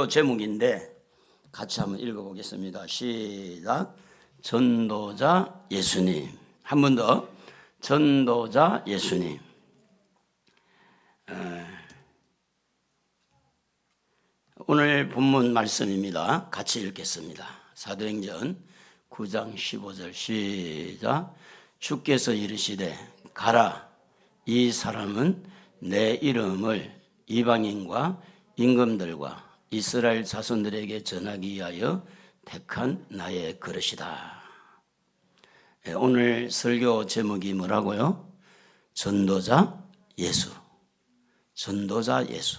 제목인데 같이 한번 읽어보겠습니다. 시작. 전도자 예수님. 한 번 더. 전도자 예수님. 오늘 본문 말씀입니다. 같이 읽겠습니다. 사도행전 9장 15절 시작. 주께서 이르시되 가라, 이 사람은 내 이름을 이방인과 임금들과 이스라엘 자손들에게 전하기 위하여 택한 나의 그릇이다. 오늘 설교 제목이 뭐라고요? 전도자 예수. 전도자 예수.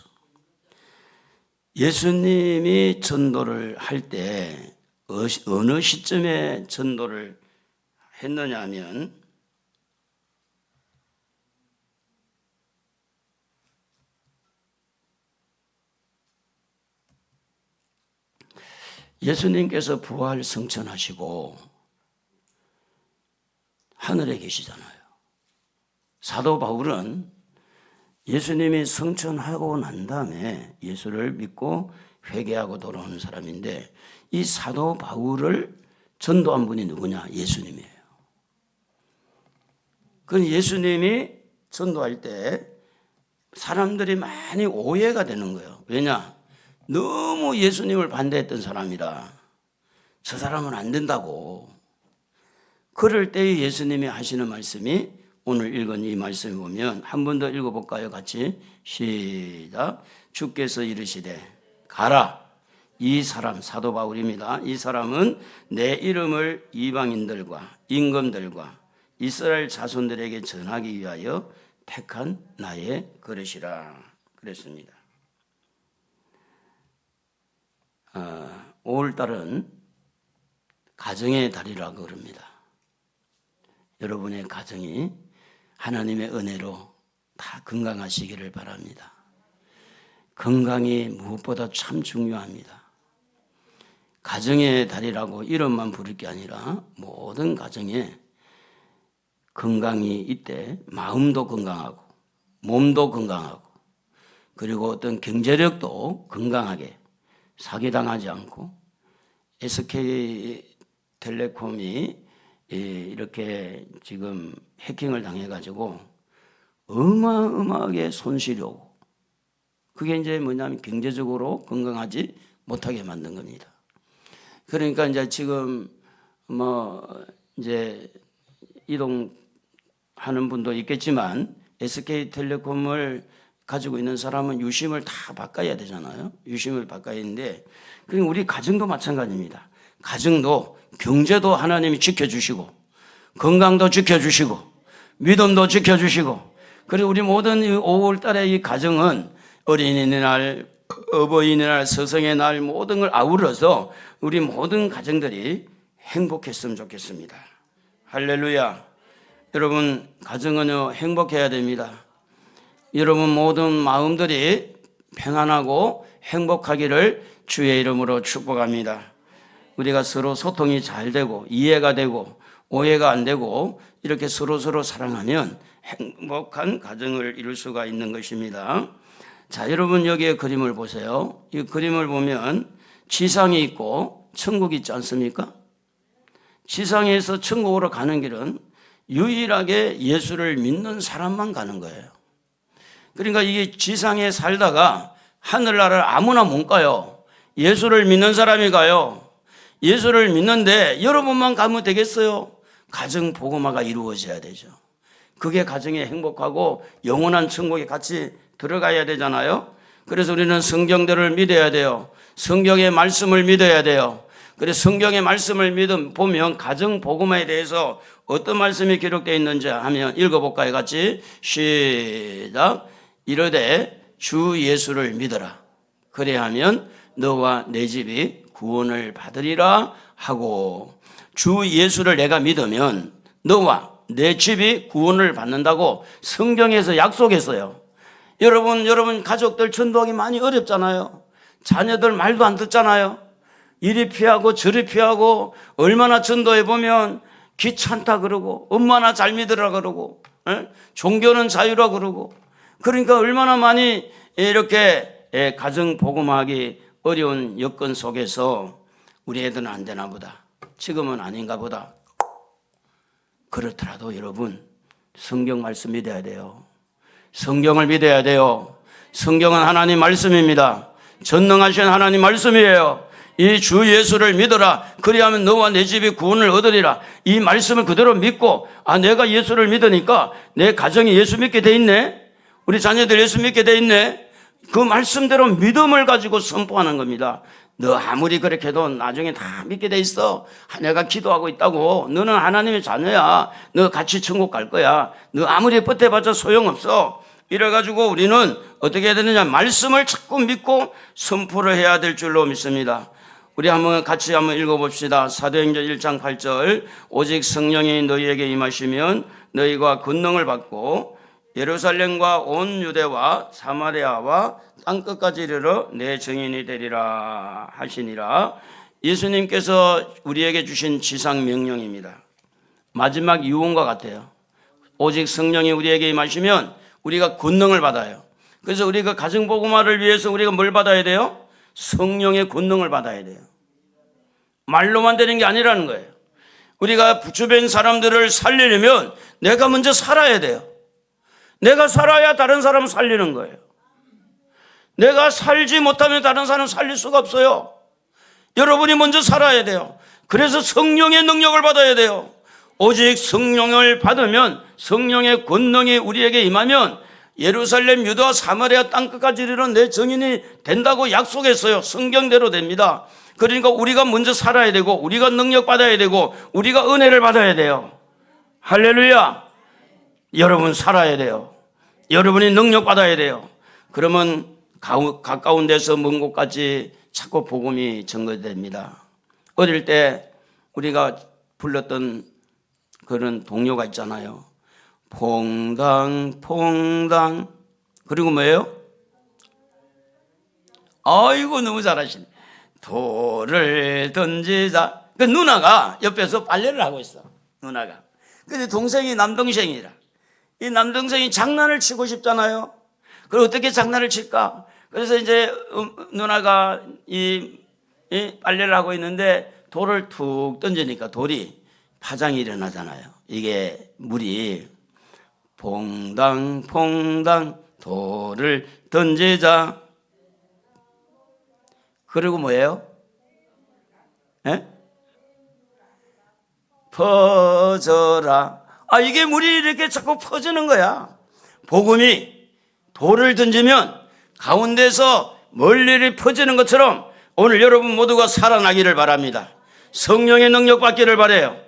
예수님이 전도를 할 때 어느 시점에 전도를 했느냐 하면 예수님께서 부활 승천하시고 하늘에 계시잖아요. 사도 바울은 예수님이 승천하고 난 다음에 예수를 믿고 회개하고 돌아오는 사람인데, 이 사도 바울을 전도한 분이 누구냐? 예수님이에요. 그 예수님이 전도할 때 사람들이 많이 오해가 되는 거예요. 왜냐? 너무 예수님을 반대했던 사람이라 저 사람은 안 된다고. 그럴 때 예수님이 하시는 말씀이 오늘 읽은 이 말씀을 보면 한 번 더 읽어볼까요? 같이 시작. 주께서 이르시되 가라, 이 사람, 사도 바울입니다. 이 사람은 내 이름을 이방인들과 임금들과 이스라엘 자손들에게 전하기 위하여 택한 나의 그릇이라 그랬습니다. 5월달은 가정의 달이라고 그럽니다. 여러분의 가정이 하나님의 은혜로 다 건강하시기를 바랍니다. 건강이 무엇보다 참 중요합니다. 가정의 달이라고 이름만 부를 게 아니라 모든 가정에 건강이 있대 마음도 건강하고 몸도 건강하고 그리고 어떤 경제력도 건강하게 사기당하지 않고, SK텔레콤이 이렇게 지금 해킹을 당해가지고 어마어마하게 손실이 오고, 그게 이제 뭐냐면 경제적으로 건강하지 못하게 만든 겁니다. 그러니까 이제 지금 이제 이동하는 분도 있겠지만 SK텔레콤을 가지고 있는 사람은 유심을 다 바꿔야 되잖아요. 유심을 바꿔야 하는데, 그리고 우리 가정도 마찬가지입니다. 가정도 경제도 하나님이 지켜주시고 건강도 지켜주시고 믿음도 지켜주시고, 그리고 우리 모든 5월 달에 이 가정은 어린이날, 어버이날, 서성의 날 모든 걸 아우러서 우리 모든 가정들이 행복했으면 좋겠습니다. 할렐루야. 여러분, 가정은 행복해야 됩니다. 여러분 모든 마음들이 평안하고 행복하기를 주의 이름으로 축복합니다. 우리가 서로 소통이 잘 되고 이해가 되고 오해가 안 되고 이렇게 서로 사랑하면 행복한 가정을 이룰 수가 있는 것입니다. 자, 여러분 여기에 그림을 보세요. 이 그림을 보면 지상이 있고 천국이 있지 않습니까? 지상에서 천국으로 가는 길은 유일하게 예수를 믿는 사람만 가는 거예요. 그러니까 이게 지상에 살다가 하늘나라를 아무나 못 가요. 예수를 믿는 사람이 가요. 예수를 믿는데 여러분만 가면 되겠어요? 가정 복음화가 이루어져야 되죠. 그게 가정이 행복하고 영원한 천국에 같이 들어가야 되잖아요. 그래서 우리는 성경들을 믿어야 돼요. 성경의 말씀을 믿어야 돼요. 그래서 성경의 말씀을 보면 가정 복음화에 대해서 어떤 말씀이 기록되어 있는지 하면 읽어볼까요? 같이 시작. 이르되 주 예수를 믿어라. 그래야하면 너와 내 집이 구원을 받으리라 하고, 주 예수를 내가 믿으면 너와 내 집이 구원을 받는다고 성경에서 약속했어요. 여러분 가족들 전도하기 많이 어렵잖아요. 자녀들 말도 안 듣잖아요. 이리 피하고 저리 피하고, 얼마나 전도해보면 귀찮다 그러고 엄마나 잘 믿으라 그러고 종교는 자유라 그러고, 그러니까 얼마나 많이 이렇게 가정 복음하기 어려운 여건 속에서 우리 애들은 안 되나 보다, 지금은 아닌가 보다. 그렇더라도 여러분, 성경 말씀 믿어야 돼요. 성경을 믿어야 돼요. 성경은 하나님 말씀입니다. 전능하신 하나님 말씀이에요. 이 주 예수를 믿어라. 그리하면 너와 내 집이 구원을 얻으리라. 이 말씀을 그대로 믿고, 내가 예수를 믿으니까 내 가정이 예수 믿게 돼 있네, 우리 자녀들 예수 믿게 돼 있네, 그 말씀대로 믿음을 가지고 선포하는 겁니다. 너 아무리 그렇게 해도 나중에 다 믿게 돼 있어. 내가 기도하고 있다고. 너는 하나님의 자녀야. 너 같이 천국 갈 거야. 너 아무리 버텨봤자 소용없어. 이래가지고 우리는 어떻게 해야 되느냐, 말씀을 자꾸 믿고 선포를 해야 될 줄로 믿습니다. 우리 같이 한번 읽어봅시다. 사도행전 1장 8절. 오직 성령이 너희에게 임하시면 너희가 권능을 받고 예루살렘과 온 유대와 사마리아와 땅끝까지 이르러 내 증인이 되리라 하시니라. 예수님께서 우리에게 주신 지상 명령입니다. 마지막 유언과 같아요. 오직 성령이 우리에게 임하시면 우리가 권능을 받아요. 그래서 우리가 가정복음화를 위해서 우리가 뭘 받아야 돼요? 성령의 권능을 받아야 돼요. 말로만 되는 게 아니라는 거예요. 우리가 주변 사람들을 살리려면 내가 먼저 살아야 돼요. 내가 살아야 다른 사람을 살리는 거예요. 내가 살지 못하면 다른 사람 살릴 수가 없어요. 여러분이 먼저 살아야 돼요. 그래서 성령의 능력을 받아야 돼요. 오직 성령을 받으면, 성령의 권능이 우리에게 임하면 예루살렘, 유다, 사마리아 땅끝까지 이르러 내 증인이 된다고 약속했어요. 성경대로 됩니다. 그러니까 우리가 먼저 살아야 되고, 우리가 능력 받아야 되고, 우리가 은혜를 받아야 돼요. 할렐루야. 여러분 살아야 돼요. 여러분이 능력 받아야 돼요. 그러면 가까운 데서 먼 곳까지 자꾸 복음이 전거됩니다. 어릴 때 우리가 불렀던 그런 동요가 있잖아요. 퐁당 퐁당. 그리고 뭐예요? 아이고 너무 잘하시네. 돌을 던지자. 그 누나가 옆에서 빨래를 하고 있어. 누나가. 근데 동생이 남동생이라. 이 남동생이 장난을 치고 싶잖아요. 그럼 어떻게 장난을 칠까? 그래서 이제 누나가 이 빨래를 하고 있는데 돌을 툭 던지니까 돌이 파장이 일어나잖아요. 이게 물이 퐁당 퐁당 돌을 던지자. 그리고 뭐예요? 퍼져라. 이게 물이 이렇게 자꾸 퍼지는 거야. 복음이 돌을 던지면 가운데서 멀리 퍼지는 것처럼 오늘 여러분 모두가 살아나기를 바랍니다. 성령의 능력 받기를 바라요.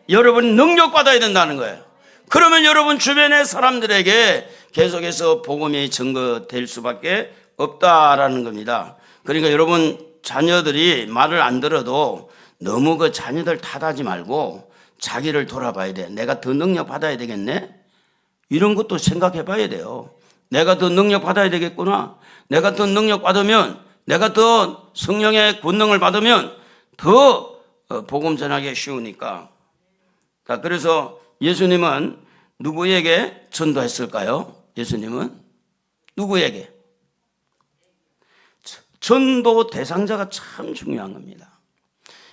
여러분 능력 받아야 된다는 거예요. 그러면 여러분 주변의 사람들에게 계속해서 복음이 증거될 수밖에 없다라는 겁니다. 그러니까 여러분 자녀들이 말을 안 들어도 너무 그 자녀들 탓하지 말고 자기를 돌아봐야 돼. 내가 더 능력 받아야 되겠네? 이런 것도 생각해 봐야 돼요. 내가 더 능력 받아야 되겠구나. 내가 더 능력 받으면, 내가 더 성령의 권능을 받으면 더 복음 전하기 쉬우니까. 자, 그래서 예수님은 누구에게 전도했을까요? 예수님은 누구에게? 전도 대상자가 참 중요한 겁니다.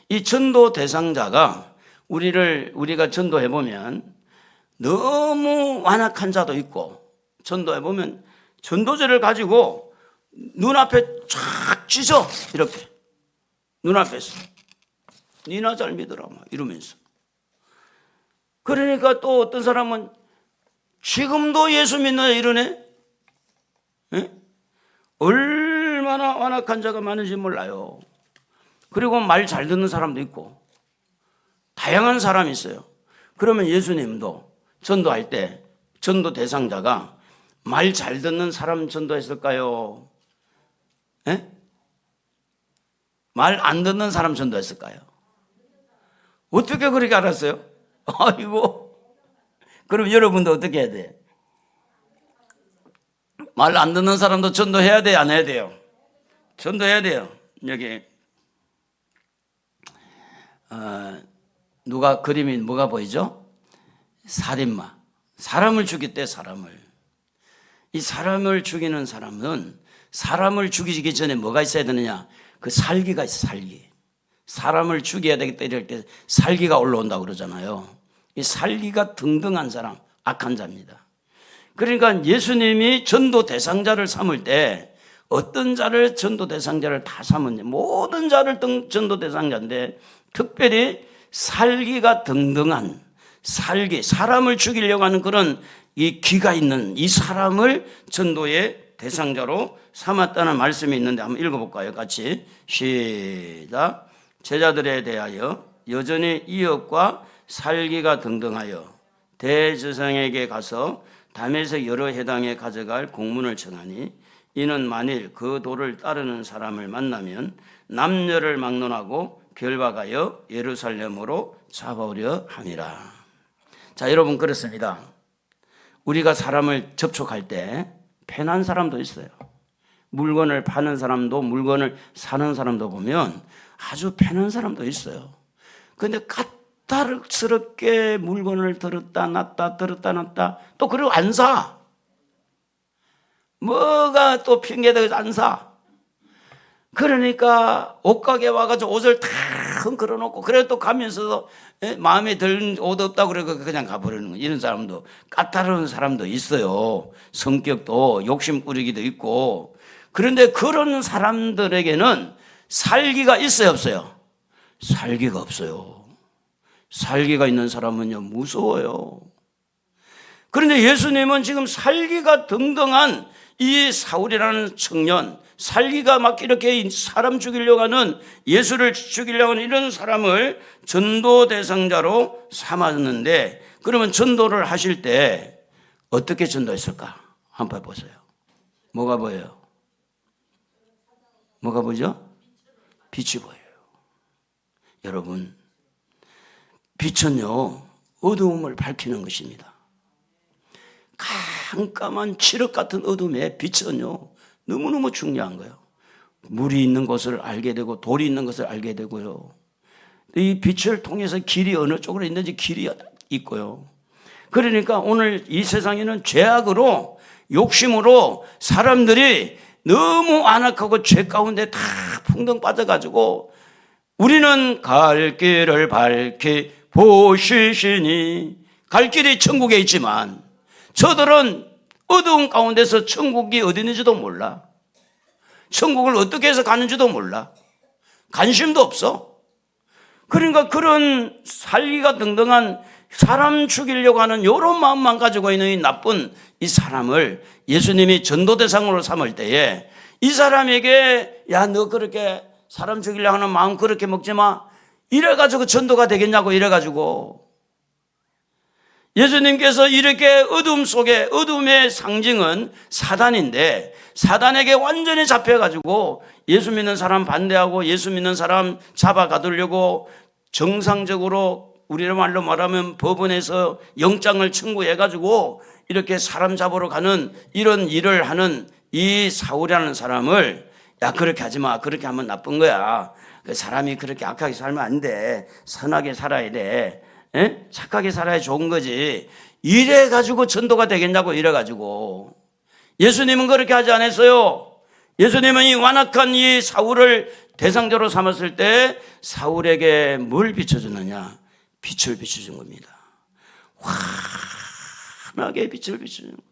이 전도 대상자가 우리가 전도해보면 너무 완악한 자도 있고, 전도해보면 전도제를 가지고 눈앞에 쫙 찢어. 이렇게 눈앞에서 니나 잘 믿어라 막 이러면서. 그러니까 또 어떤 사람은 지금도 예수 믿나 이러네. 얼마나 완악한 자가 많은지 몰라요. 그리고 말 잘 듣는 사람도 있고 다양한 사람이 있어요. 그러면 예수님도 전도할 때 전도 대상자가 말 잘 듣는 사람 전도했을까요? 말 안 듣는 사람 전도했을까요? 어떻게 그렇게 알았어요? 아이고. 그럼 여러분도 어떻게 해야 돼? 말 안 듣는 사람도 전도해야 돼, 안 해야 돼요? 전도해야 돼요. 여기 누가 그림이 뭐가 보이죠? 살인마. 사람을 죽였대, 사람을. 이 사람을 죽이는 사람은 사람을 죽이기 전에 뭐가 있어야 되느냐? 그 살기가 있어, 살기. 사람을 죽여야 되겠다 이럴 때 살기가 올라온다고 그러잖아요. 이 살기가 등등한 사람, 악한 자입니다. 그러니까 예수님이 전도 대상자를 삼을 때 어떤 자를 전도 대상자를 다 삼았냐. 모든 자를 전도 대상자인데 특별히 살기가 등등한 살기, 사람을 죽이려고 하는 그런 이 기가 있는 이 사람을 전도의 대상자로 삼았다는 말씀이 있는데 한번 읽어볼까요? 같이 시작. 제자들에 대하여 여전히 이역과 살기가 등등하여 대제사장에게 가서 담에서 여러 회당에 가져갈 공문을 청하니 이는 만일 그 도를 따르는 사람을 만나면 남녀를 막론하고 결박하여 예루살렘으로 잡아오려 함이라. 자, 여러분, 그렇습니다. 우리가 사람을 접촉할 때 편한 사람도 있어요. 물건을 파는 사람도 물건을 사는 사람도 보면 아주 편한 사람도 있어요. 그런데 까다롭게 물건을 들었다 놨다 또 그리고 안 사. 뭐가 또 핑계대고 안 사. 그러니까 옷가게 와가지고 옷을 다 흔들어 놓고 그래 또 가면서도 마음에 들 옷 없다고 그러고 그냥 가버리는 거. 이런 사람도 까다로운 사람도 있어요. 성격도 욕심 꾸리기도 있고. 그런데 그런 사람들에게는 살기가 있어요, 없어요? 살기가 없어요. 살기가 있는 사람은요, 무서워요. 그런데 예수님은 지금 살기가 등등한 이 사울이라는 청년, 살기가 막 이렇게 사람 죽이려고 하는, 예수를 죽이려고 하는 이런 사람을 전도 대상자로 삼았는데, 그러면 전도를 하실 때 어떻게 전도했을까? 한번 보세요. 뭐가 보여요? 뭐가 보죠? 빛이 보여요. 여러분, 빛은요, 어두움을 밝히는 것입니다. 깜깜한 칠흑 같은 어둠에 빛은요, 너무너무 중요한 거예요. 물이 있는 것을 알게 되고 돌이 있는 것을 알게 되고요. 이 빛을 통해서 길이 어느 쪽으로 있는지 길이 있고요. 그러니까 오늘 이 세상에는 죄악으로, 욕심으로 사람들이 너무 안악하고 죄 가운데 다 풍덩 빠져가지고 우리는 갈 길을 밝히 보시시니, 갈 길이 천국에 있지만 저들은 어두운 가운데서 천국이 어디 있는지도 몰라. 천국을 어떻게 해서 가는지도 몰라. 관심도 없어. 그러니까 그런 살기가 등등한 사람 죽이려고 하는 이런 마음만 가지고 있는 이 나쁜 이 사람을 예수님이 전도 대상으로 삼을 때에 이 사람에게 야, 너 그렇게 사람 죽이려고 하는 마음 그렇게 먹지 마. 이래가지고 전도가 되겠냐고 이래가지고. 예수님께서 이렇게 어둠 속에, 어둠의 상징은 사단인데 사단에게 완전히 잡혀가지고 예수 믿는 사람 반대하고 예수 믿는 사람 잡아가두려고 정상적으로 우리의 말로 말하면 법원에서 영장을 청구해가지고 이렇게 사람 잡으러 가는 이런 일을 하는 이 사울이라는 사람을 야, 그렇게 하지 마. 그렇게 하면 나쁜 거야. 사람이 그렇게 악하게 살면 안 돼. 선하게 살아야 돼. 에? 착하게 살아야 좋은 거지. 이래가지고 전도가 되겠냐고 이래가지고. 예수님은 그렇게 하지 않았어요. 예수님은 이 완악한 이 사울을 대상자로 삼았을 때 사울에게 뭘 비춰주느냐? 빛을 비춰준 겁니다. 환하게 빛을 비춰준 겁니다.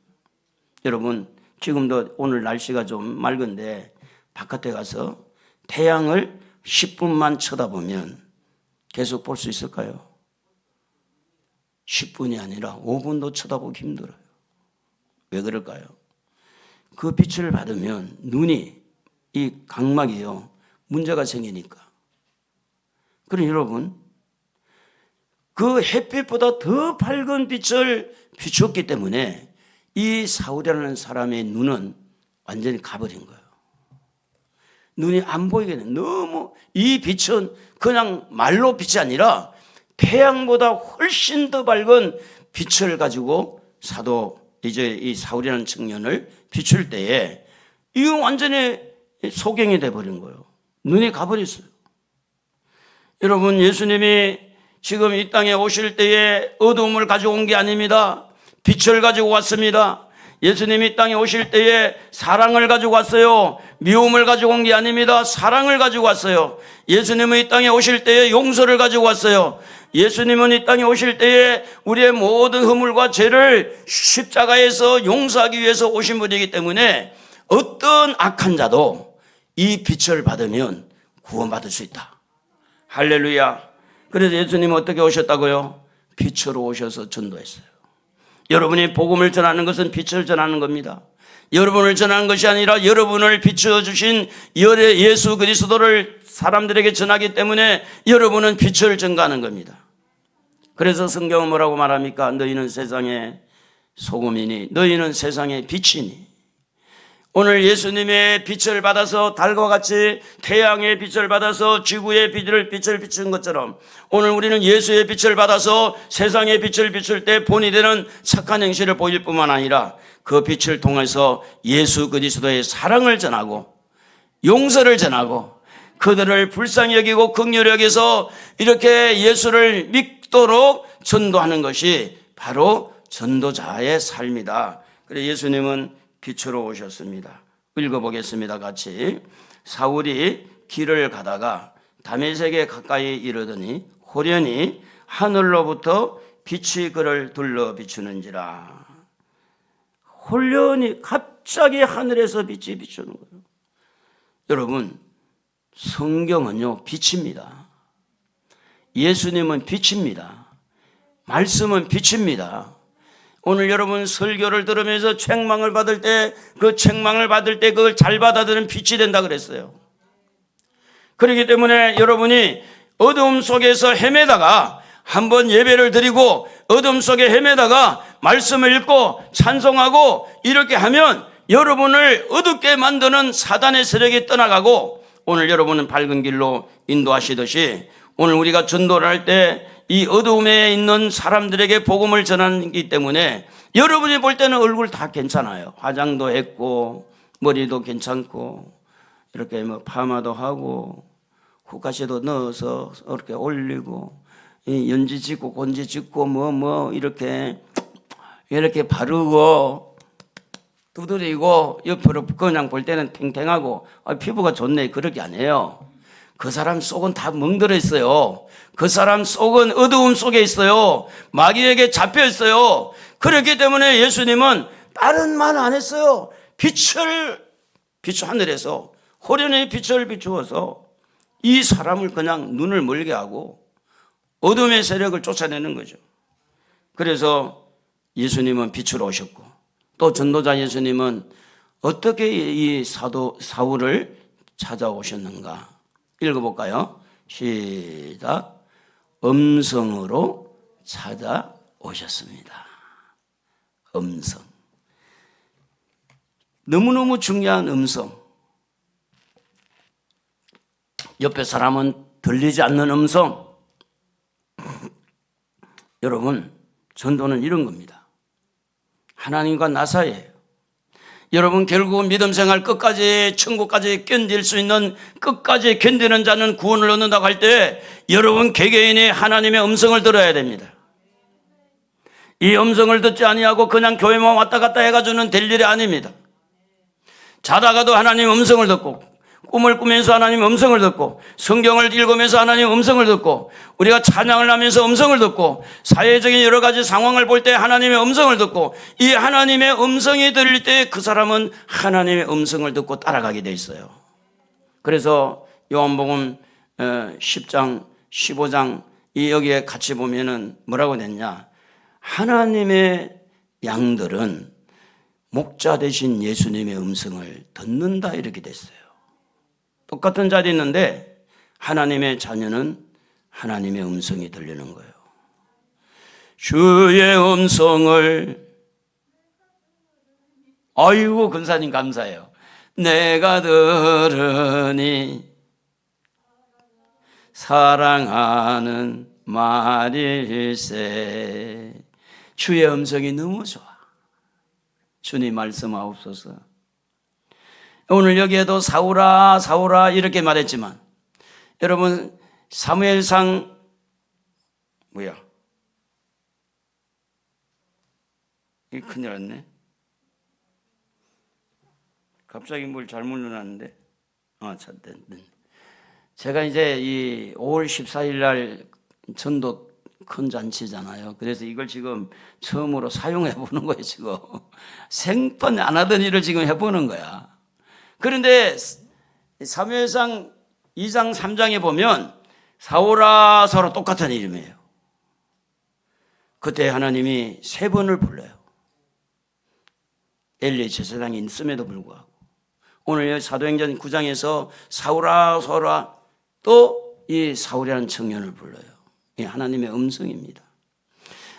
여러분, 지금도 오늘 날씨가 좀 맑은데 바깥에 가서 태양을 10분만 쳐다보면 계속 볼 수 있을까요? 10분이 아니라 5분도 쳐다보기 힘들어요. 왜 그럴까요? 그 빛을 받으면 눈이, 이 각막이요, 문제가 생기니까. 그럼 여러분, 그 햇빛보다 더 밝은 빛을 비추었기 때문에 이 사울이라는 사람의 눈은 완전히 가버린 거예요. 눈이 안 보이겠네. 너무 이 빛은 그냥 말로 빛이 아니라 태양보다 훨씬 더 밝은 빛을 가지고 사도 이제 이 사울이라는 청년을 비출 때에 이거 완전히 소경이 돼버린 거예요. 눈이 가버렸어요. 여러분, 예수님이 지금 이 땅에 오실 때에 어두움을 가지고 온 게 아닙니다. 빛을 가지고 왔습니다. 예수님이 이 땅에 오실 때에 사랑을 가지고 왔어요. 미움을 가지고 온 게 아닙니다. 사랑을 가지고 왔어요. 예수님은 이 땅에 오실 때에 용서를 가지고 왔어요. 예수님은 이 땅에 오실 때에 우리의 모든 허물과 죄를 십자가에서 용서하기 위해서 오신 분이기 때문에 어떤 악한 자도 이 빛을 받으면 구원받을 수 있다. 할렐루야. 그래서 예수님은 어떻게 오셨다고요? 빛으로 오셔서 전도했어요. 여러분이 복음을 전하는 것은 빛을 전하는 겁니다. 여러분을 전하는 것이 아니라 여러분을 비추어주신 예수 그리스도를 사람들에게 전하기 때문에 여러분은 빛을 전가하는 겁니다. 그래서 성경은 뭐라고 말합니까? 너희는 세상의 소금이니 너희는 세상의 빛이니. 오늘 예수님의 빛을 받아서 달과 같이 태양의 빛을 받아서 지구의 빛을 비춘 것처럼 오늘 우리는 예수의 빛을 받아서 세상의 빛을 비출 때 본이 되는 착한 행실을 보일 뿐만 아니라 그 빛을 통해서 예수 그리스도의 사랑을 전하고 용서를 전하고 그들을 불쌍히 여기고 긍휼히 여기서 이렇게 예수를 믿도록 전도하는 것이 바로 전도자의 삶이다. 그래서 예수님은 빛으로 오셨습니다. 읽어보겠습니다. 같이. 사울이 길을 가다가 다메섹에 가까이 이르더니 호련히 하늘로부터 빛이 그를 둘러 비추는지라. 호련히 갑자기 하늘에서 빛이 비추는 거예요. 여러분, 성경은요 빛입니다. 예수님은 빛입니다. 말씀은 빛입니다. 오늘 여러분 설교를 들으면서 책망을 받을 때 그 책망을 받을 때 그걸 잘 받아들이는 빛이 된다 그랬어요. 그렇기 때문에 여러분이 어두움 속에서 헤매다가 한번 예배를 드리고 어둠 속에 헤매다가 말씀을 읽고 찬송하고 이렇게 하면 여러분을 어둡게 만드는 사단의 세력이 떠나가고 오늘 여러분은 밝은 길로 인도하시듯이 오늘 우리가 전도를 할 때 이 어두움에 있는 사람들에게 복음을 전하기 때문에 여러분이 볼 때는 얼굴 다 괜찮아요. 화장도 했고 머리도 괜찮고 이렇게 뭐 파마도 하고 후가시도 넣어서 이렇게 올리고 연지 짓고 곤지 짓고 뭐 이렇게 바르고 두드리고 옆으로 그냥 볼 때는 탱탱하고 피부가 좋네 그렇게 안 해요. 그 사람 속은 다 멍들어 있어요. 그 사람 속은 어두움 속에 있어요. 마귀에게 잡혀 있어요. 그렇기 때문에 예수님은 다른 말 안 했어요. 하늘에서 호련히 빛을 비추어서 이 사람을 그냥 눈을 멀게 하고 어둠의 세력을 쫓아내는 거죠. 그래서 예수님은 빛으로 오셨고 또 전도자 예수님은 어떻게 이 사도 사울을 찾아오셨는가? 읽어볼까요? 시작. 음성으로 찾아오셨습니다. 음성. 너무너무 중요한 음성. 옆에 사람은 들리지 않는 음성. 여러분, 전도는 이런 겁니다. 하나님과 나 사이예요. 여러분 결국은 믿음 생활 끝까지 천국까지 견딜 수 있는 끝까지 견디는 자는 구원을 얻는다고 할 때 여러분 개개인이 하나님의 음성을 들어야 됩니다. 이 음성을 듣지 아니하고 그냥 교회만 왔다 갔다 해가지고는 될 일이 아닙니다. 자다가도 하나님 음성을 듣고 꿈을 꾸면서 하나님 음성을 듣고 성경을 읽으면서 하나님 음성을 듣고 우리가 찬양을 하면서 음성을 듣고 사회적인 여러 가지 상황을 볼 때 하나님의 음성을 듣고 이 하나님의 음성이 들릴 때 그 사람은 하나님의 음성을 듣고 따라가게 돼 있어요. 그래서 요한복음 10장 15장 여기에 같이 보면은 뭐라고 됐냐, 하나님의 양들은 목자 되신 예수님의 음성을 듣는다 이렇게 됐어요. 똑같은 자리 있는데 하나님의 자녀는 하나님의 음성이 들리는 거예요. 주의 음성을 아이고 근사님 감사해요. 내가 들으니 사랑하는 말일세. 주의 음성이 너무 좋아. 주님 말씀하옵소서. 오늘 여기에도 사울아 사울아 이렇게 말했지만 여러분 사무엘상 이게 큰일 났네. 갑자기 뭘 잘못 눌렀는데. 제가 이제 이 5월 14일 날 전도 큰 잔치잖아요. 그래서 이걸 지금 처음으로 사용해 보는 거예요, 지금. 생판 안 하던 일을 지금 해보는 거야. 그런데 사무엘상 2장 3장에 보면 사울아 서로 똑같은 이름이에요. 그때 하나님이 3번을 불러요. 엘리 제사장이 있음에도 불구하고. 오늘 사도행전 9장에서 사울아 서울아 또 이 사울이라는 청년을 불러요. 이 하나님의 음성입니다.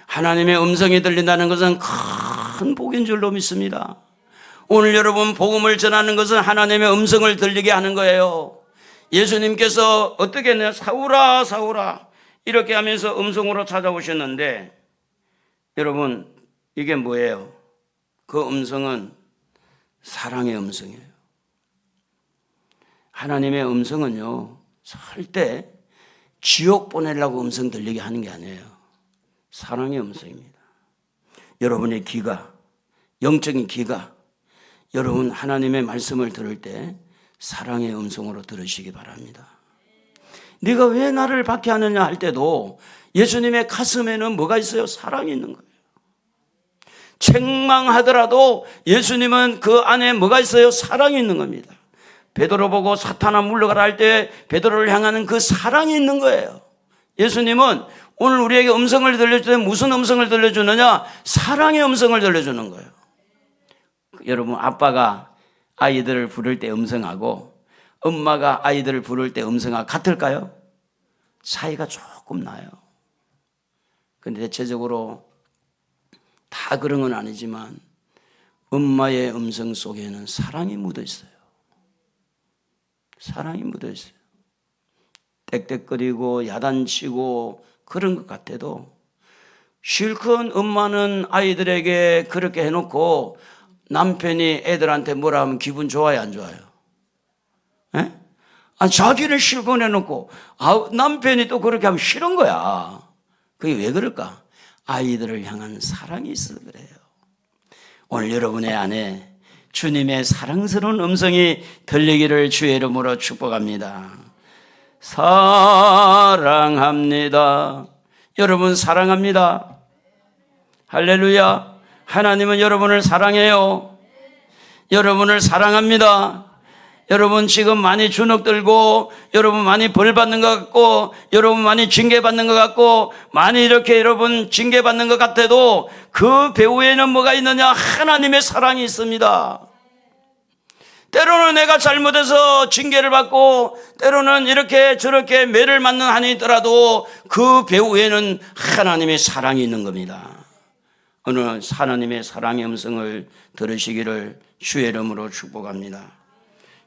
하나님의 음성이 들린다는 것은 큰 복인 줄로 믿습니다. 오늘 여러분 복음을 전하는 것은 하나님의 음성을 들리게 하는 거예요. 예수님께서 어떻게 했냐? 사울아 사울아 이렇게 하면서 음성으로 찾아오셨는데 여러분 이게 뭐예요? 그 음성은 사랑의 음성이에요. 하나님의 음성은요 절대 지옥 보내려고 음성 들리게 하는 게 아니에요. 사랑의 음성입니다. 여러분의 귀가, 영적인 귀가 여러분 하나님의 말씀을 들을 때 사랑의 음성으로 들으시기 바랍니다. 네가 왜 나를 박해하느냐 할 때도 예수님의 가슴에는 뭐가 있어요? 사랑이 있는 거예요. 책망하더라도 예수님은 그 안에 뭐가 있어요? 사랑이 있는 겁니다. 베드로 보고 사탄아 물러가라 할 때 베드로를 향하는 그 사랑이 있는 거예요. 예수님은 오늘 우리에게 음성을 들려줄 때 무슨 음성을 들려주느냐? 사랑의 음성을 들려주는 거예요. 여러분 아빠가 아이들을 부를 때 음성하고 엄마가 아이들을 부를 때 음성하고 같을까요? 차이가 조금 나요. 그런데 대체적으로 다 그런 건 아니지만 엄마의 음성 속에는 사랑이 묻어 있어요. 사랑이 묻어 있어요. 떽떽거리고 야단치고 그런 것 같아도 실컷 엄마는 아이들에게 그렇게 해놓고 남편이 애들한테 뭐라 하면 기분 좋아요, 안 좋아요? 에? 자기를 실컷 해놓고 남편이 또 그렇게 하면 싫은 거야. 그게 왜 그럴까? 아이들을 향한 사랑이 있어서 그래요. 오늘 여러분의 안에 주님의 사랑스러운 음성이 들리기를 주의 이름으로 축복합니다. 사랑합니다. 여러분 사랑합니다. 할렐루야. 하나님은 여러분을 사랑해요. 여러분을 사랑합니다. 여러분 지금 많이 주눅들고 여러분 많이 벌 받는 것 같고 여러분 많이 징계받는 것 같고 많이 이렇게 여러분 징계받는 것 같아도 그 배후에는 뭐가 있느냐? 하나님의 사랑이 있습니다. 때로는 내가 잘못해서 징계를 받고 때로는 이렇게 저렇게 매를 맞는 한이 있더라도 그 배후에는 하나님의 사랑이 있는 겁니다. 오늘 하나님의 사랑의 음성을 들으시기를 주의 이름으로 축복합니다.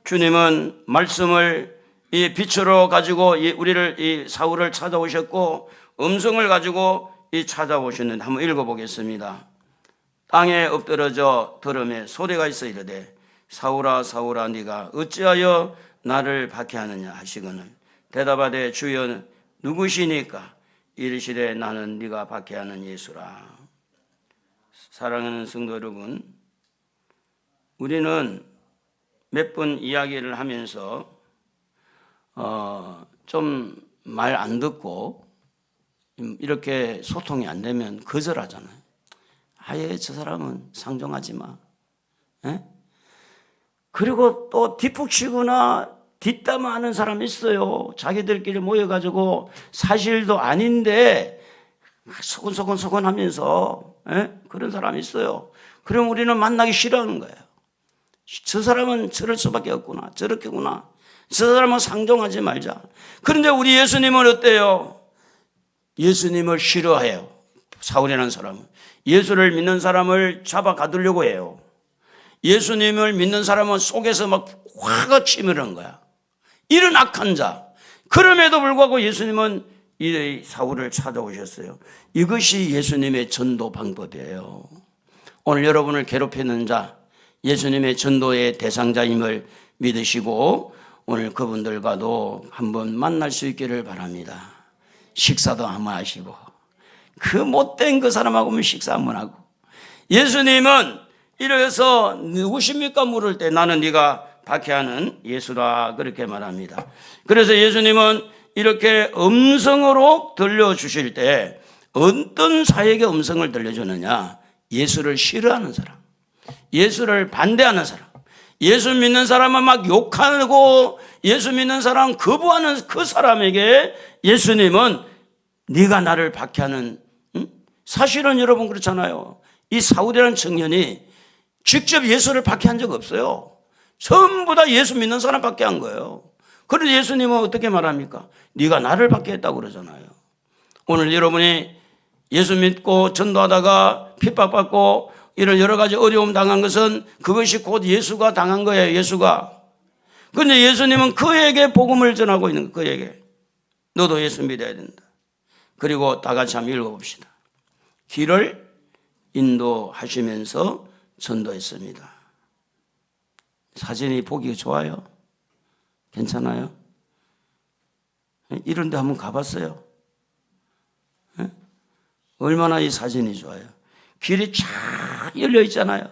주님은 말씀을 이 빛으로 가지고 우리를 이 사울을 찾아오셨고 음성을 가지고 찾아오셨는데 한번 읽어보겠습니다. 땅에 엎드러져 들음에 소리가 있어 이르되 사울아 사울아 네가 어찌하여 나를 박해하느냐 하시거늘 대답하되 주여 누구시니까 이르시되 나는 네가 박해하는 예수라. 사랑하는 성도 여러분, 우리는 몇 번 이야기를 하면서 좀 말 안 듣고 이렇게 소통이 안 되면 거절하잖아요. 아예 저 사람은 상종하지 마. 에? 그리고 또 뒷북치거나 뒷담화하는 사람이 있어요. 자기들끼리 모여가지고 사실도 아닌데 소곤소곤 하면서 그런 사람이 있어요. 그럼 우리는 만나기 싫어하는 거예요. 저 사람은 저럴 수밖에 없구나. 저렇게구나. 저 사람은 상종하지 말자. 그런데 우리 예수님은 어때요? 예수님을 싫어해요. 사울이라는 사람은. 예수를 믿는 사람을 잡아 가두려고 해요. 예수님을 믿는 사람은 속에서 막 화가 치밀은 거야. 이런 악한 자. 그럼에도 불구하고 예수님은 이 사울을 찾아오셨어요. 이것이 예수님의 전도 방법이에요. 오늘 여러분을 괴롭히는 자, 예수님의 전도의 대상자임을 믿으시고 오늘 그분들과도 한번 만날 수 있기를 바랍니다. 식사도 한번 하시고 그 못된 그 사람하고는 식사 한번 하고 예수님은 이래서 누구십니까 물을 때 나는 네가 박해하는 예수라 그렇게 말합니다. 그래서 예수님은 이렇게 음성으로 들려주실 때 어떤 사역의 음성을 들려주느냐? 예수를 싫어하는 사람, 예수를 반대하는 사람, 예수 믿는 사람은 막 욕하고 예수 믿는 사람 거부하는 그 사람에게 예수님은 네가 나를 박해하는, 사실은 여러분 그렇잖아요. 이 사울이라는 청년이 직접 예수를 박해한 적 없어요. 전부 다 예수 믿는 사람 박해한 거예요. 그래서 예수님은 어떻게 말합니까? 네가 나를 박해했다고 그러잖아요. 오늘 여러분이 예수 믿고 전도하다가 핍박받고 이런 여러 가지 어려움 당한 것은 그것이 곧 예수가 당한 거예요. 예수가. 그런데 예수님은 그에게 복음을 전하고 있는 거예요. 그에게. 너도 예수 믿어야 된다. 그리고 다 같이 한번 읽어봅시다. 길을 인도하시면서 전도했습니다. 사진이 보기 좋아요? 괜찮아요? 이런 데 한번 가봤어요? 얼마나 이 사진이 좋아요. 길이 쫙 열려 있잖아요.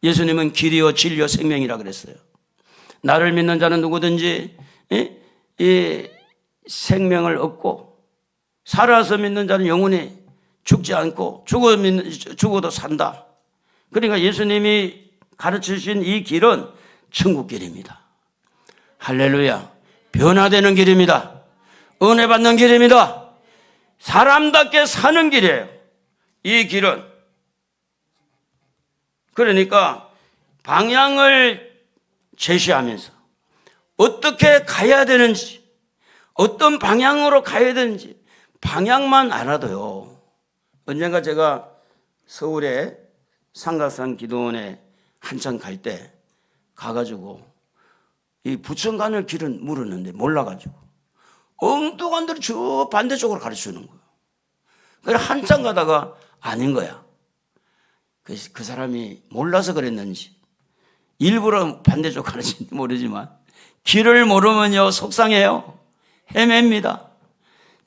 예수님은 길이요 진리요 생명이라 그랬어요. 나를 믿는 자는 누구든지 이 생명을 얻고 살아서 믿는 자는 영원히 죽지 않고 죽어도 산다. 그러니까 예수님이 가르치신 이 길은 천국 길입니다. 할렐루야. 변화되는 길입니다. 은혜 받는 길입니다. 사람답게 사는 길이에요. 이 길은. 그러니까 방향을 제시하면서 어떻게 가야 되는지, 어떤 방향으로 가야 되는지 방향만 알아도요. 언젠가 제가 서울에 삼각산 기도원에 한참 갈 때 가가지고 이 부천 가는 길은 물었는데 몰라가지고 엉뚱한 데로 저 반대쪽으로 가르쳐주는 거예요. 그래서 한참 가다가 아닌 거야. 그 사람이 몰라서 그랬는지 일부러 반대쪽 가르치는지 모르지만 길을 모르면요 속상해요. 헤맵니다.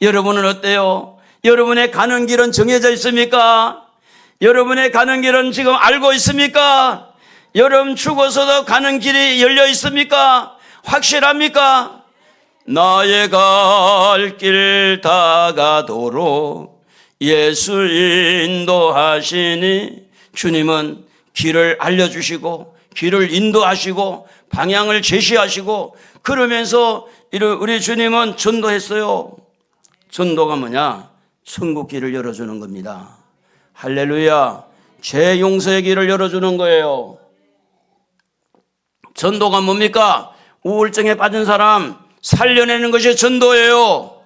여러분은 어때요? 여러분의 가는 길은 정해져 있습니까? 여러분의 가는 길은 지금 알고 있습니까? 여러분 죽어서도 가는 길이 열려 있습니까? 확실합니까? 나의 갈 길 다가도록 예수 인도하시니. 주님은 길을 알려주시고 길을 인도하시고 방향을 제시하시고 그러면서 우리 주님은 전도했어요. 전도가 뭐냐? 천국 길을 열어주는 겁니다. 할렐루야. 죄 용서의 길을 열어주는 거예요. 전도가 뭡니까? 우울증에 빠진 사람 살려내는 것이 전도예요.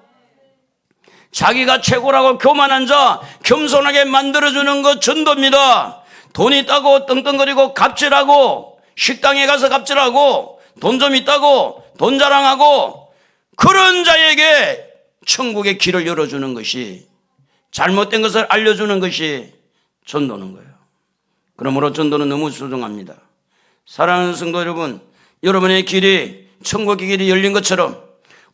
자기가 최고라고 교만한 자 겸손하게 만들어주는 것 전도입니다. 돈 있다고 떵떵거리고 갑질하고 식당에 가서 갑질하고 돈 좀 있다고 돈 자랑하고 그런 자에게 천국의 길을 열어주는 것이, 잘못된 것을 알려주는 것이 전도는 거예요. 그러므로 전도는 너무 소중합니다. 사랑하는 성도 여러분, 여러분의 길이 천국의 길이 열린 것처럼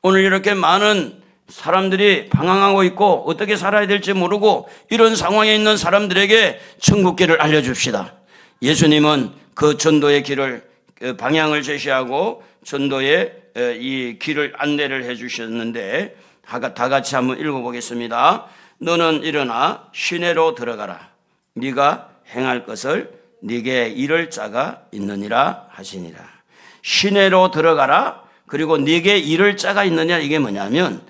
오늘 이렇게 많은 사람들이 방황하고 있고 어떻게 살아야 될지 모르고 이런 상황에 있는 사람들에게 천국 길을 알려줍시다. 예수님은 그 전도의 길을, 방향을 제시하고 전도의 이 길을 안내를 해 주셨는데 다 같이 한번 읽어보겠습니다. 너는 일어나 시내로 들어가라. 네가 행할 것을 네게 이를 자가 있느니라 하시니라. 시내로 들어가라. 그리고 네게 이를 자가 있느냐, 이게 뭐냐면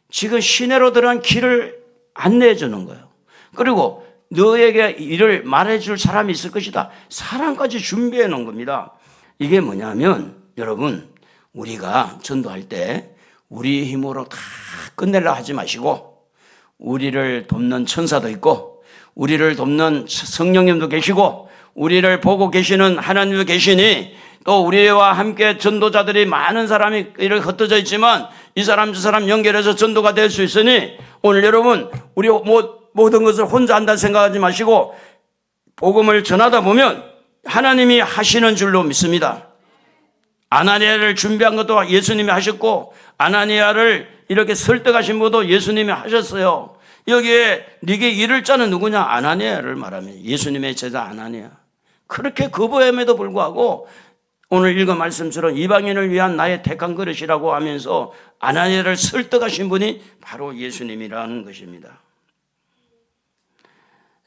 지금 시내로 들어간 길을 안내해 주는 거예요. 그리고 너에게 이를 말해줄 사람이 있을 것이다. 사람까지 준비해 놓은 겁니다. 이게 뭐냐면 여러분, 우리가 전도할 때 우리 힘으로 다 끝내려 하지 마시고 우리를 돕는 천사도 있고 우리를 돕는 성령님도 계시고 우리를 보고 계시는 하나님도 계시니 또 우리와 함께 전도자들이 많은 사람이 이렇게 흩어져 있지만 이 사람 저 사람 연결해서 전도가 될 수 있으니 오늘 여러분 우리 모든 것을 혼자 한다 생각하지 마시고 복음을 전하다 보면 하나님이 하시는 줄로 믿습니다. 아나니아를 준비한 것도 예수님이 하셨고 아나니아를 이렇게 설득하신 것도 예수님이 하셨어요. 여기에 네게 이를 자는 누구냐? 아나니아를 말하면 예수님의 제자 아나니아. 그렇게 거부함에도 불구하고 오늘 읽은 말씀처럼 이방인을 위한 나의 택한 그릇이라고 하면서 아나니아를 설득하신 분이 바로 예수님이라는 것입니다.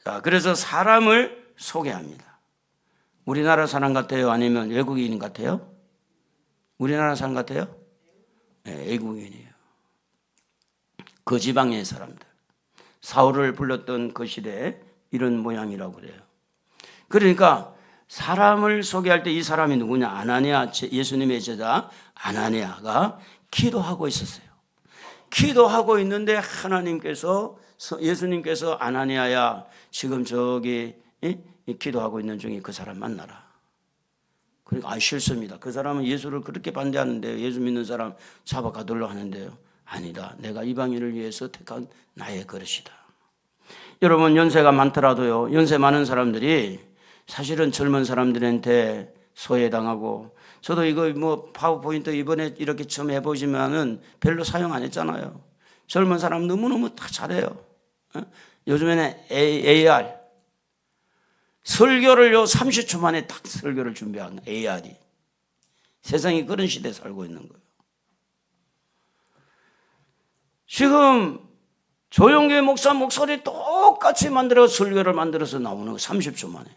자, 그래서 사람을 소개합니다. 우리나라 사람 같아요? 아니면 외국인 같아요? 우리나라 사람 같아요? 네, 외국인이에요. 그 지방의 사람들. 사울을 불렀던 그 시대에 이런 모양이라고 그래요. 그러니까 사람을 소개할 때 이 사람이 누구냐? 아나니아, 예수님의 제자 아나니아가 기도하고 있었어요. 기도하고 있는데 하나님께서, 예수님께서 아나니아야, 지금 저기 기도하고 있는 중에 그 사람 만나라. 그러니까 싫습니다. 그 사람은 예수를 그렇게 반대하는데, 예수 믿는 사람 잡아가도록 하는데요. 아니다. 내가 이방인을 위해서 택한 나의 그릇이다. 여러분, 연세가 많더라도요, 연세 많은 사람들이 사실은 젊은 사람들한테 소외당하고, 저도 이거 뭐 파워포인트 이번에 이렇게 처음 해보시면은 별로 사용 안 했잖아요. 젊은 사람 너무너무 다 잘해요. 요즘에는 AR. 설교를요, 30초 만에 딱 설교를 준비하는 AR이. 세상이 그런 시대에 살고 있는 거예요. 지금 조용계 목사 목소리 똑같이 만들어 설교를 만들어서 나오는 거 30초 만에.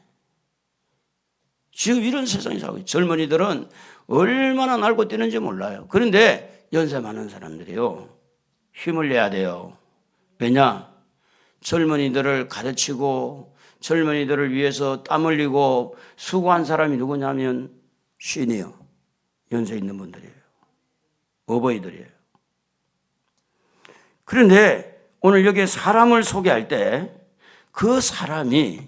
지금 이런 세상이 살고 있어요. 젊은이들은 얼마나 날고 뛰는지 몰라요. 그런데 연세 많은 사람들이요, 힘을 내야 돼요. 왜냐? 젊은이들을 가르치고 젊은이들을 위해서 땀 흘리고 수고한 사람이 누구냐면 시니어, 연세 있는 분들이에요. 어버이들이에요. 그런데 오늘 여기에 사람을 소개할 때 그 사람이,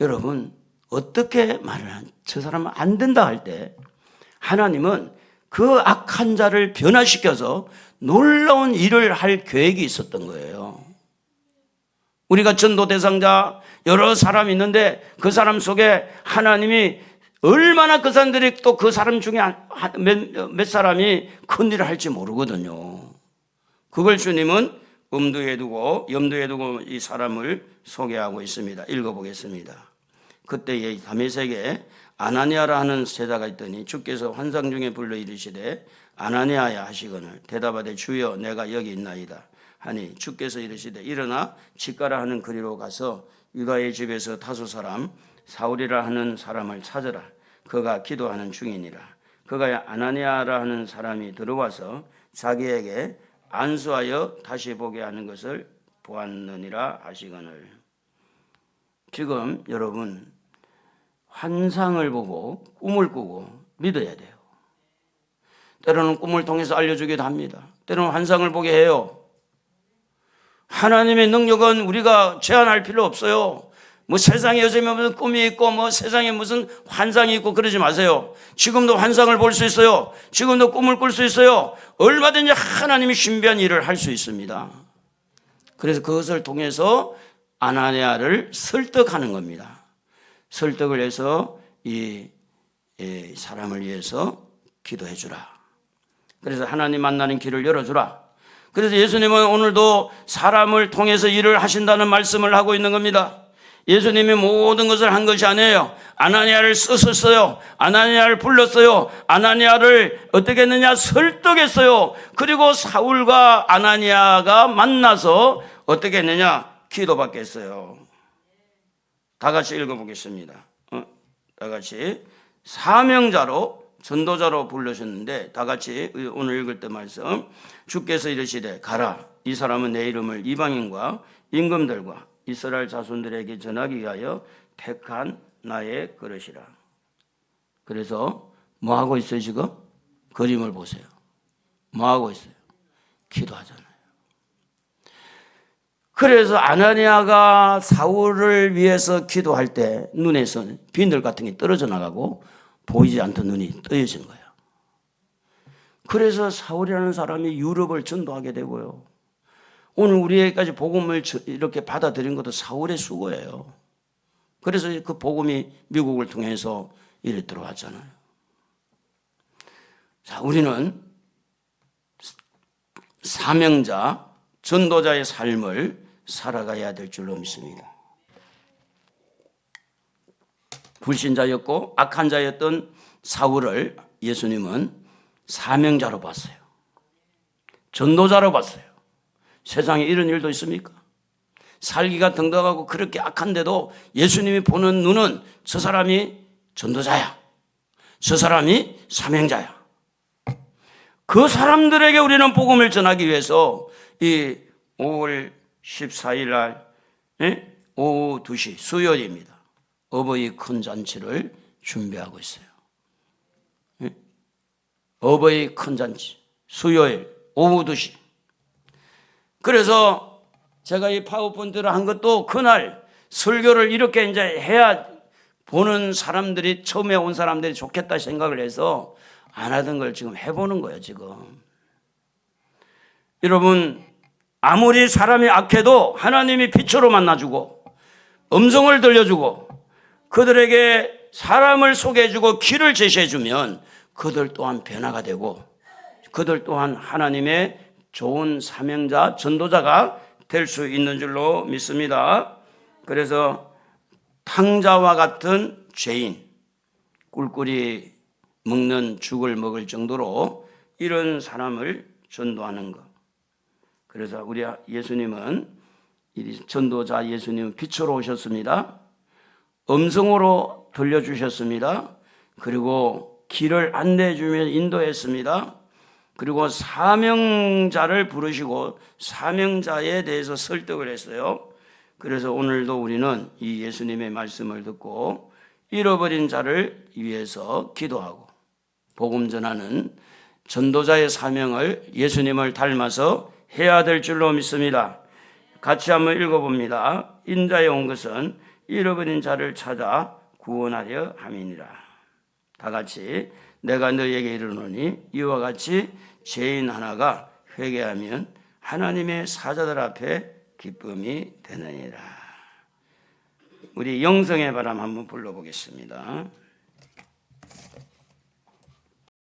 여러분, 어떻게 말을 저 사람은 안 된다 할 때 하나님은 그 악한 자를 변화시켜서 놀라운 일을 할 계획이 있었던 거예요. 우리가 전도 대상자 여러 사람이 있는데 그 사람 속에 하나님이 얼마나 그 사람들이 또 그 사람 중에 몇 사람이 큰 일을 할지 모르거든요. 그걸 주님은 염두에 두고 이 사람을 소개하고 있습니다. 읽어보겠습니다. 그때 다메섹에 아나니아라 하는 제자가 있더니 주께서 환상 중에 불러 이르시되 아나니아야 하시거늘 대답하되 주여 내가 여기 있나이다 하니 주께서 이르시되 일어나 직가라 하는 거리로 가서 유다의 집에서 다소 사람 사울이라 하는 사람을 찾으라. 그가 기도하는 중이니라. 그가 아나니아라 하는 사람이 들어와서 자기에게 안수하여 다시 보게 하는 것을 보았느니라 하시거늘. 지금 여러분, 환상을 보고 꿈을 꾸고 믿어야 돼요. 때로는 꿈을 통해서 알려주기도 합니다. 때로는 환상을 보게 해요. 하나님의 능력은 우리가 제한할 필요 없어요. 뭐 세상에 요즘에 무슨 꿈이 있고 뭐 세상에 무슨 환상이 있고 그러지 마세요. 지금도 환상을 볼 수 있어요. 지금도 꿈을 꿀 수 있어요. 얼마든지 하나님이 신비한 일을 할 수 있습니다. 그래서 그것을 통해서 아나니아를 설득하는 겁니다. 설득을 해서 이 사람을 위해서 기도해 주라. 그래서 하나님 만나는 길을 열어주라. 그래서 예수님은 오늘도 사람을 통해서 일을 하신다는 말씀을 하고 있는 겁니다. 예수님이 모든 것을 한 것이 아니에요. 아나니아를 썼어요. 아나니아를 불렀어요. 아나니아를 어떻게 했느냐? 설득했어요. 그리고 사울과 아나니아가 만나서 어떻게 했느냐? 기도받게 했어요. 다 같이 읽어보겠습니다. 다 같이 사명자로 전도자로 부르셨는데 다 같이 오늘 읽을 때 말씀. 주께서 이르시되 가라. 이 사람은 내 이름을 이방인과 임금들과 이스라엘 자손들에게 전하기 위하여 택한 나의 그릇이라. 그래서 뭐 하고 있어요 지금? 그림을 보세요. 뭐 하고 있어요? 기도하잖아요. 그래서 아나니아가 사울을 위해서 기도할 때 눈에서 비늘 같은 게 떨어져 나가고 보이지 않던 눈이 떠여진 거예요. 그래서 사울이라는 사람이 유럽을 전도하게 되고요. 오늘 우리에게까지 복음을 이렇게 받아들인 것도 사울의 수고예요. 그래서 그 복음이 미국을 통해서 이래 들어왔잖아요. 자, 우리는 사명자, 전도자의 삶을 살아가야 될 줄로 믿습니다. 불신자였고 악한 자였던 사울을 예수님은 사명자로 봤어요. 전도자로 봤어요. 세상에 이런 일도 있습니까? 살기가 등등하고 그렇게 악한데도 예수님이 보는 눈은 저 사람이 전도자야. 저 사람이 사명자야. 그 사람들에게 우리는 복음을 전하기 위해서 이 5월 14일 날 오후 2시 수요일입니다. 어버이 큰 잔치를 준비하고 있어요. 어버이 큰 잔치 수요일 오후 2시. 그래서 제가 이 파워포인트를 한 것도 그날 설교를 이렇게 이제 해야 보는 사람들이, 처음에 온 사람들이 좋겠다 생각을 해서 안 하던 걸 지금 해보는 거예요, 지금. 여러분, 아무리 사람이 악해도 하나님이 빛으로 만나주고 음성을 들려주고 그들에게 사람을 소개해주고 길을 제시해주면 그들 또한 변화가 되고 그들 또한 하나님의 좋은 사명자, 전도자가 될 수 있는 줄로 믿습니다. 그래서 탕자와 같은 죄인, 꿀꿀이 먹는 죽을 먹을 정도로 이런 사람을 전도하는 것. 그래서 우리 예수님은, 전도자 예수님은 빛으로 오셨습니다. 음성으로 들려주셨습니다. 그리고 길을 안내해 주면서 인도했습니다. 그리고 사명자를 부르시고 사명자에 대해서 설득을 했어요. 그래서 오늘도 우리는 이 예수님의 말씀을 듣고 잃어버린 자를 위해서 기도하고 복음 전하는 전도자의 사명을 예수님을 닮아서 해야 될 줄로 믿습니다. 같이 한번 읽어봅니다. 인자에 온 것은 잃어버린 자를 찾아 구원하려 함이니라. 다 같이 내가 너희에게 이르노니 이와 같이 죄인 하나가 회개하면 하나님의 사자들 앞에 기쁨이 되느니라. 우리 영성의 바람 한번 불러보겠습니다.